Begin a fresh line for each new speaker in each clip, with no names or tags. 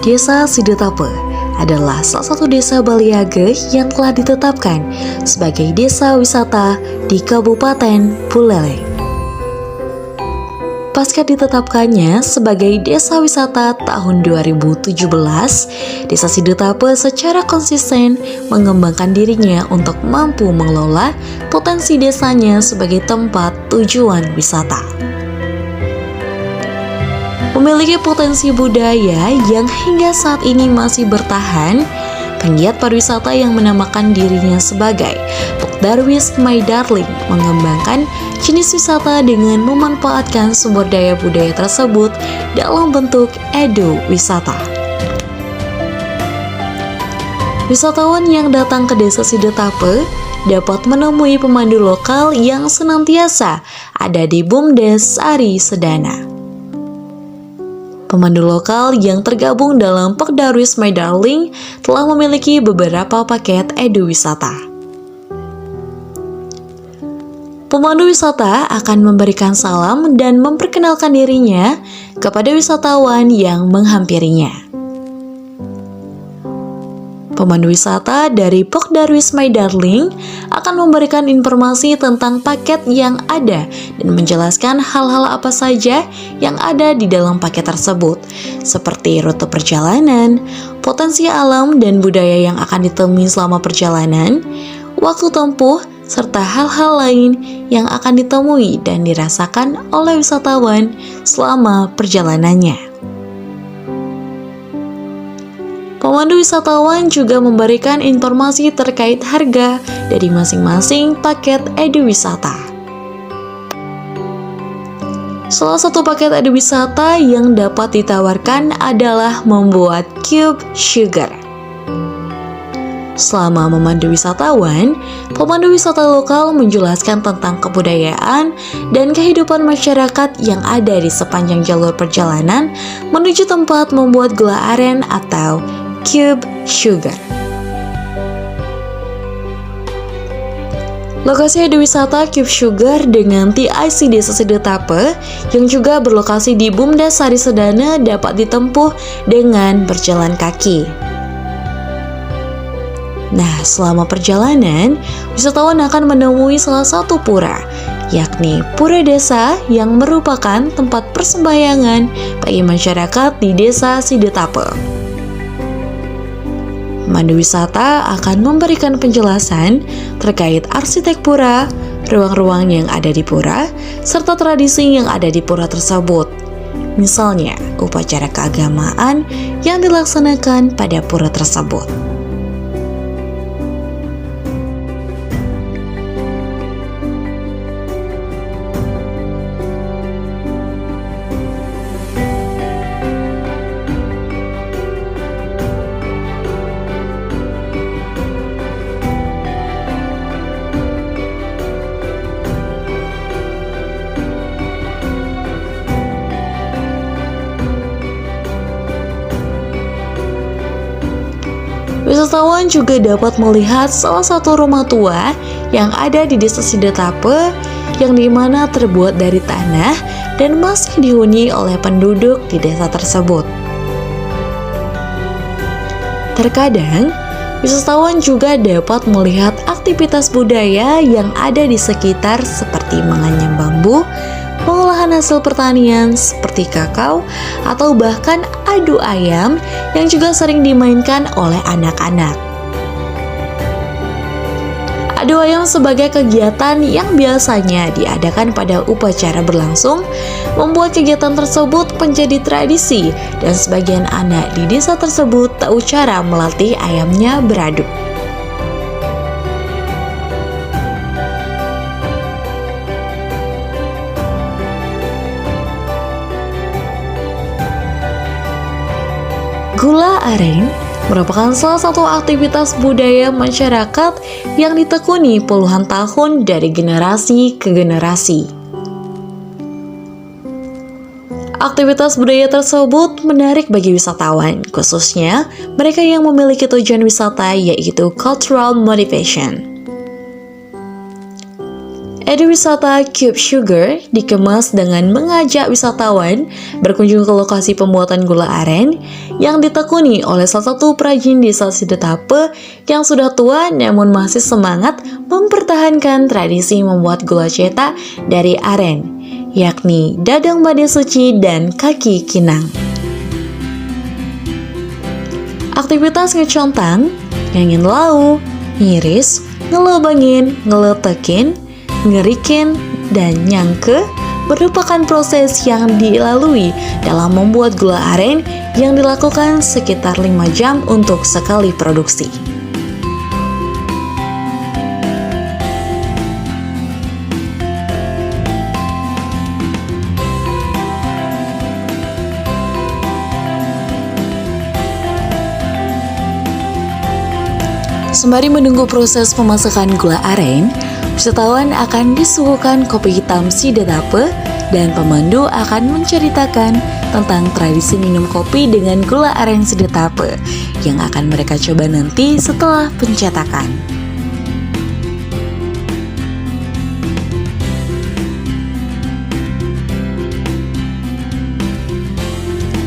Desa Sidetape adalah salah satu desa Baliage yang telah ditetapkan sebagai desa wisata di Kabupaten Buleleng. Pasca ditetapkannya sebagai desa wisata tahun 2017, Desa Sidetape secara konsisten mengembangkan dirinya untuk mampu mengelola potensi desanya sebagai tempat tujuan wisata. Memiliki potensi budaya yang hingga saat ini masih bertahan, penggiat pariwisata yang menamakan dirinya sebagai Pok Darwis My Darling mengembangkan jenis wisata dengan memanfaatkan sumber daya budaya tersebut dalam bentuk edu-wisata. Wisatawan yang datang ke Desa Sidetape dapat menemui pemandu lokal yang senantiasa ada di BUMDes Sari Sedana. Pemandu lokal yang tergabung dalam Pok Darwis My Darling telah memiliki beberapa paket edu wisata. Pemandu wisata akan memberikan salam dan memperkenalkan dirinya kepada wisatawan yang menghampirinya. Pemandu wisata dari Pok Darwis My Darling akan memberikan informasi tentang paket yang ada dan menjelaskan hal-hal apa saja yang ada di dalam paket tersebut, seperti rute perjalanan, potensi alam dan budaya yang akan ditemui selama perjalanan, waktu tempuh, serta hal-hal lain yang akan ditemui dan dirasakan oleh wisatawan selama perjalanannya. Pemandu wisatawan juga memberikan informasi terkait harga dari masing-masing paket edu wisata. Salah satu paket edu wisata yang dapat ditawarkan adalah membuat cube sugar. Selama memandu wisatawan, pemandu wisata lokal menjelaskan tentang kebudayaan dan kehidupan masyarakat yang ada di sepanjang jalur perjalanan menuju tempat membuat gula aren atau cube sugar. Lokasi edu wisata Cube Sugar dengan TIC Desa Sidetape yang juga berlokasi di BUMDes Sari Sedana dapat ditempuh dengan berjalan kaki. Nah, selama perjalanan, wisatawan akan menemui salah satu pura, yakni Pura Desa yang merupakan tempat persembahyangan bagi masyarakat di Desa Sidetape. Pemandu wisata akan memberikan penjelasan terkait arsitek pura, ruang-ruang yang ada di pura, serta tradisi yang ada di pura tersebut. Misalnya, upacara keagamaan yang dilaksanakan pada pura tersebut. Wisatawan juga dapat melihat salah satu rumah tua yang ada di Desa Sidetape yang dimana terbuat dari tanah dan masih dihuni oleh penduduk di desa tersebut. Terkadang, wisatawan juga dapat melihat aktivitas budaya yang ada di sekitar seperti menganyam bambu, pengolahan hasil pertanian seperti kakao, atau bahkan adu ayam yang juga sering dimainkan oleh anak-anak. Adu ayam sebagai kegiatan yang biasanya diadakan pada upacara berlangsung, membuat kegiatan tersebut menjadi tradisi dan sebagian anak di desa tersebut tahu cara melatih ayamnya beradu. Gula aren merupakan salah satu aktivitas budaya masyarakat yang ditekuni puluhan tahun dari generasi ke generasi. Aktivitas budaya tersebut menarik bagi wisatawan, khususnya mereka yang memiliki tujuan wisata yaitu cultural motivation. Ekowisata Cube Sugar dikemas dengan mengajak wisatawan berkunjung ke lokasi pembuatan gula aren yang ditekuni oleh salah satu perajin desa Sidetape yang sudah tua namun masih semangat mempertahankan tradisi membuat gula cetak dari aren, yakni Dadang Bade Suci dan Kaki Kinang. Aktivitas ngecontang, ngangin lau, ngiris, ngelobangin, ngeletekin, ngerikin, dan nyangke merupakan proses yang dilalui dalam membuat gula aren yang dilakukan sekitar 5 jam untuk sekali produksi. Sembari menunggu proses pemasakan gula aren, wisatawan akan disuguhkan kopi hitam Sidetape dan pemandu akan menceritakan tentang tradisi minum kopi dengan gula aren Sidetape yang akan mereka coba nanti setelah pencetakan.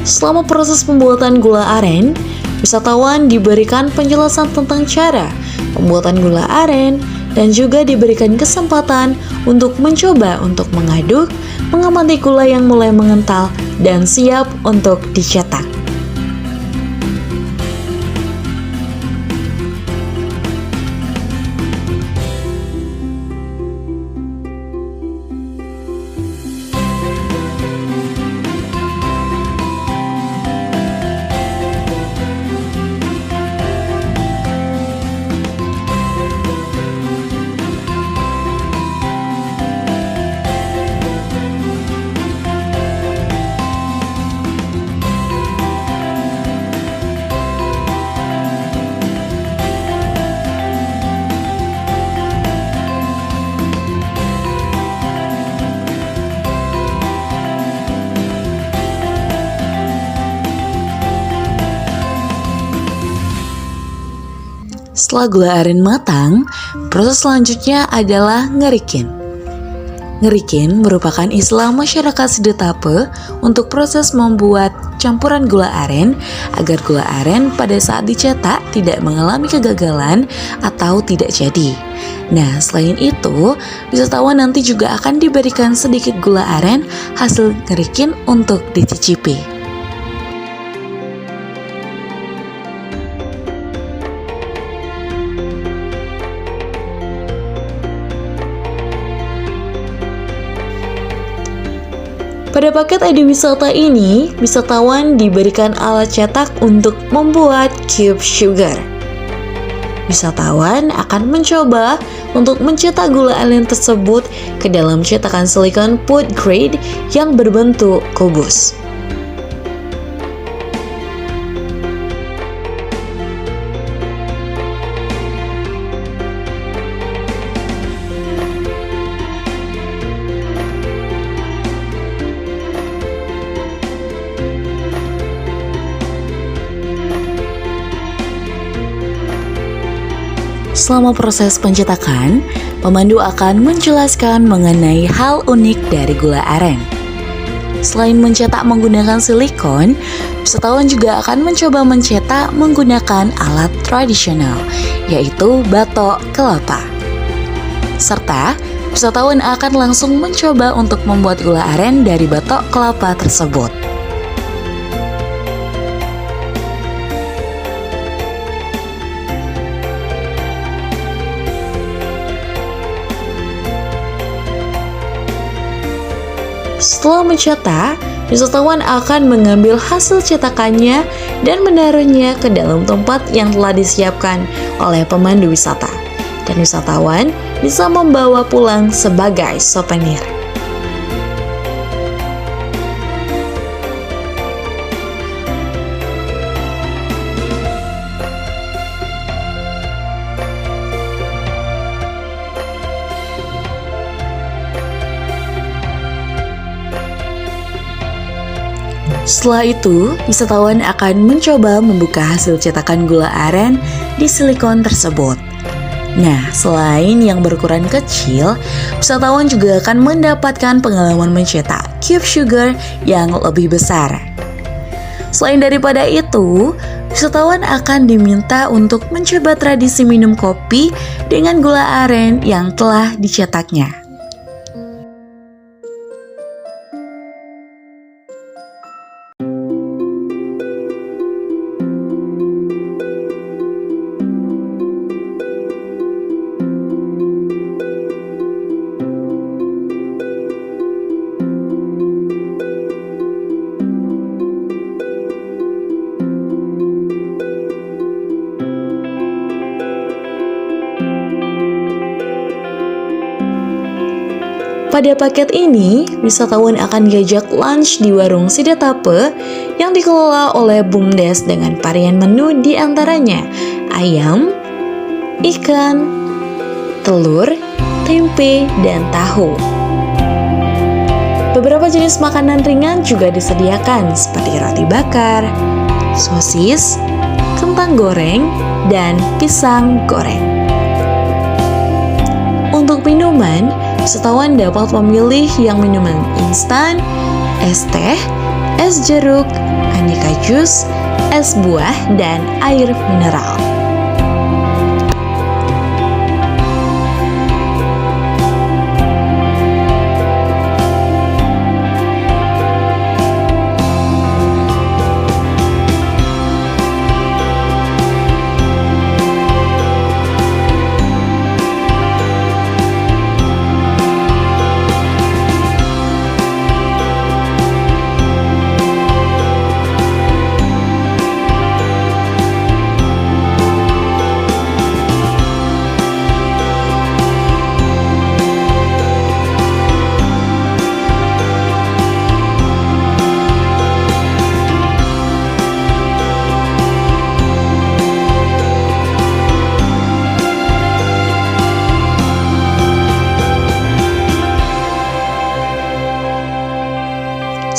Selama proses pembuatan gula aren, wisatawan diberikan penjelasan tentang cara pembuatan gula aren dan juga diberikan kesempatan untuk mencoba untuk mengaduk, mengamati gula yang mulai mengental dan siap untuk dicetak. Setelah gula aren matang, proses selanjutnya adalah ngerikin. Ngerikin merupakan istilah masyarakat Sidetape untuk proses membuat campuran gula aren agar gula aren pada saat dicetak tidak mengalami kegagalan atau tidak jadi. Nah, selain itu, wisatawan nanti juga akan diberikan sedikit gula aren hasil ngerikin untuk dicicipi. Pada paket ekowisata ini, wisatawan diberikan alat cetak untuk membuat Cube Sugar. Wisatawan akan mencoba untuk mencetak gula aren tersebut ke dalam cetakan silikon food grade yang berbentuk kubus. Selama proses pencetakan, pemandu akan menjelaskan mengenai hal unik dari gula aren. Selain mencetak menggunakan silikon, wisatawan juga akan mencoba mencetak menggunakan alat tradisional, yaitu batok kelapa. Serta, wisatawan akan langsung mencoba untuk membuat gula aren dari batok kelapa tersebut. Setelah mencetak, wisatawan akan mengambil hasil cetakannya dan menaruhnya ke dalam tempat yang telah disiapkan oleh pemandu wisata. Dan wisatawan bisa membawa pulang sebagai souvenir. Setelah itu, wisatawan akan mencoba membuka hasil cetakan gula aren di silikon tersebut. Nah, selain yang berukuran kecil, wisatawan juga akan mendapatkan pengalaman mencetak cube sugar yang lebih besar. Selain daripada itu, wisatawan akan diminta untuk mencoba tradisi minum kopi dengan gula aren yang telah dicetaknya. Pada paket ini, wisatawan akan diajak lunch di warung Sidetape yang dikelola oleh BUMDes dengan varian menu diantaranya ayam, ikan, telur, tempe, dan tahu. Beberapa jenis makanan ringan juga disediakan seperti roti bakar, sosis, kentang goreng, dan pisang goreng. Untuk minuman, wisatawan dapat memilih yang minuman instan, es teh, es jeruk, aneka jus, es buah, dan air mineral.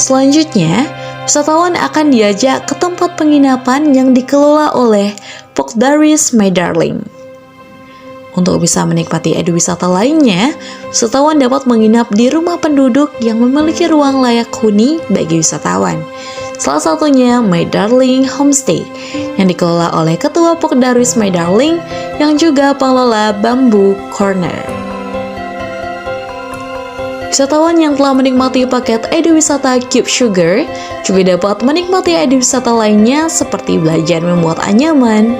Selanjutnya, wisatawan akan diajak ke tempat penginapan yang dikelola oleh Pokdaris My Darling. Untuk bisa menikmati eduwisata lainnya, wisatawan dapat menginap di rumah penduduk yang memiliki ruang layak huni bagi wisatawan. Salah satunya My Darling Homestay yang dikelola oleh Ketua Pokdaris My Darling yang juga pengelola Bamboo Corner. Wisatawan yang telah menikmati paket eduwisata Cube Sugar juga dapat menikmati eduwisata lainnya seperti belajar membuat anyaman,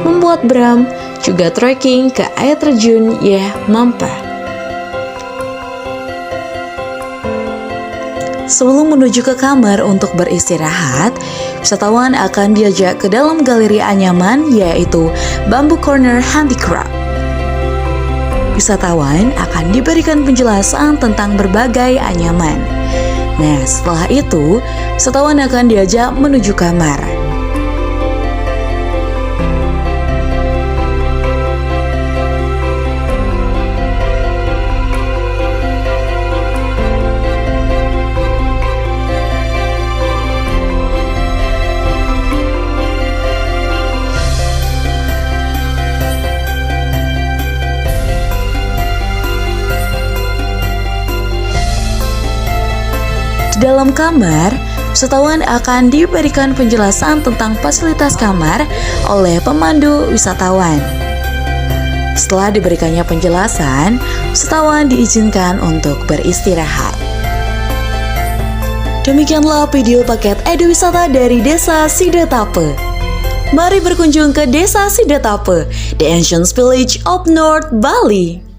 membuat bram, juga trekking ke air terjun Yeh Mampa. Sebelum menuju ke kamar untuk beristirahat, wisatawan akan diajak ke dalam galeri anyaman yaitu Bamboo Corner Handicraft. Wisatawan akan diberikan penjelasan tentang berbagai anyaman. Nah, setelah itu, wisatawan akan diajak menuju kamar. Dalam kamar, wisatawan akan diberikan penjelasan tentang fasilitas kamar oleh pemandu wisatawan. Setelah diberikannya penjelasan, wisatawan diizinkan untuk beristirahat. Demikianlah video paket eduwisata dari Desa Sidetape. Mari berkunjung ke Desa Sidetape, the ancient village of North Bali.